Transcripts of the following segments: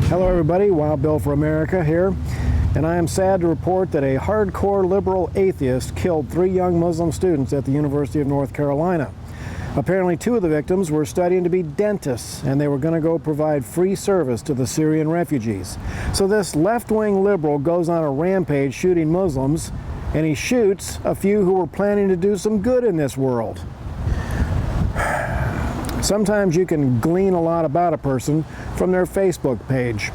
Hello everybody, Wild Bill for America here, and I am sad to report that a hardcore liberal atheist killed 3 young Muslim students at the University of North Carolina. Apparently 2 of the victims were studying to be dentists, and they were going to go provide free service to the Syrian refugees. So this left-wing liberal goes on a rampage shooting Muslims, and he shoots a few who were planning to do some good in this world. Sometimes you can glean a lot about a person from their Facebook page.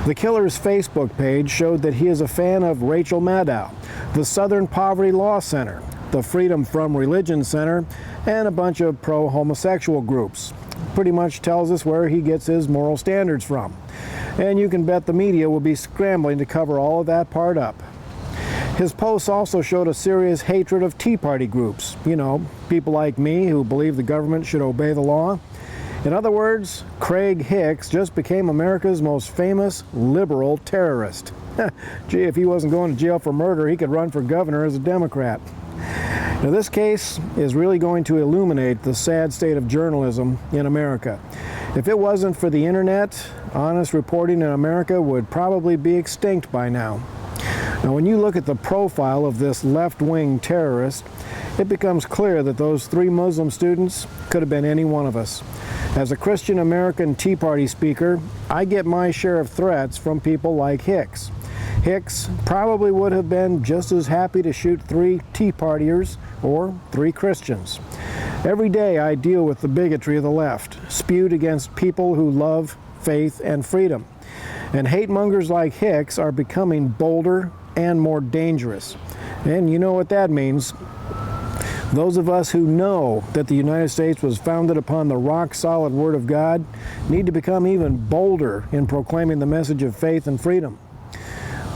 The killer's Facebook page showed that he is a fan of Rachel Maddow, the Southern Poverty Law Center, the Freedom from Religion Center, and a bunch of pro-homosexual groups. Pretty much tells us where he gets his moral standards from. And you can bet the media will be scrambling to cover all of that part up. His posts also showed a serious hatred of Tea Party groups. You know, people like me who believe the government should obey the law. In other words, Craig Hicks just became America's most famous liberal terrorist. Gee, if he wasn't going to jail for murder, he could run for governor as a Democrat. Now, this case is really going to illuminate the sad state of journalism in America. If it wasn't for the internet, honest reporting in America would probably be extinct by now. Now, when you look at the profile of this left-wing terrorist, it becomes clear that those 3 Muslim students could have been any one of us. As a Christian American Tea Party speaker, I get my share of threats from people like Hicks. Hicks probably would have been just as happy to shoot 3 Tea Partiers or 3 Christians. Every day I deal with the bigotry of the left, spewed against people who love faith and freedom. And hate mongers like Hicks are becoming bolder and more dangerous. And you know what that means. Those of us who know that the United States was founded upon the rock-solid Word of God need to become even bolder in proclaiming the message of faith and freedom.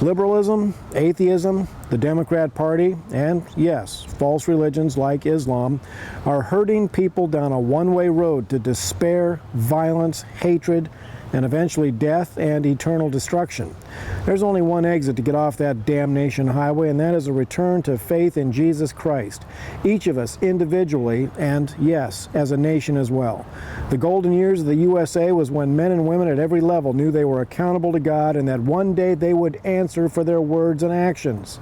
Liberalism, atheism, the Democrat Party, and yes, false religions like Islam are herding people down a one-way road to despair, violence, hatred, and eventually death and eternal destruction. There's only one exit to get off that damnation highway, and that is a return to faith in Jesus Christ. Each of us individually, and yes, as a nation as well. The golden years of the USA was when men and women at every level knew they were accountable to God and that one day they would answer for their words and actions.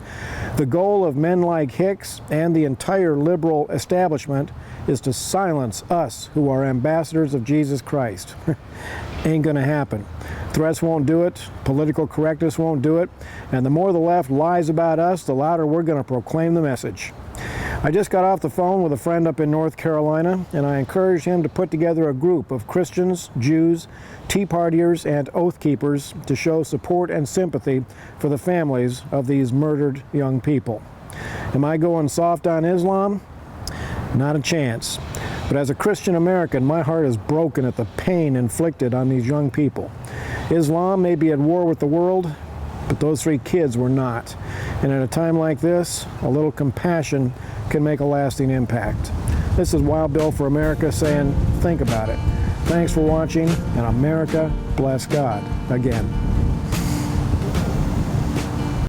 The goal of men like Hicks and the entire liberal establishment is to silence us who are ambassadors of Jesus Christ. Ain't gonna happen. Threats won't do it, political correctness won't do it, and the more the left lies about us, the louder we're gonna proclaim the message. I just got off the phone with a friend up in North Carolina, and I encouraged him to put together a group of Christians, Jews, Tea Partiers, and Oath Keepers to show support and sympathy for the families of these murdered young people. Am I going soft on Islam? Not a chance. But as a Christian American, my heart is broken at the pain inflicted on these young people. Islam may be at war with the world, but those 3 kids were not. And at a time like this, a little compassion can make a lasting impact. This is Wild Bill for America saying, think about it. Thanks for watching, and America bless God again.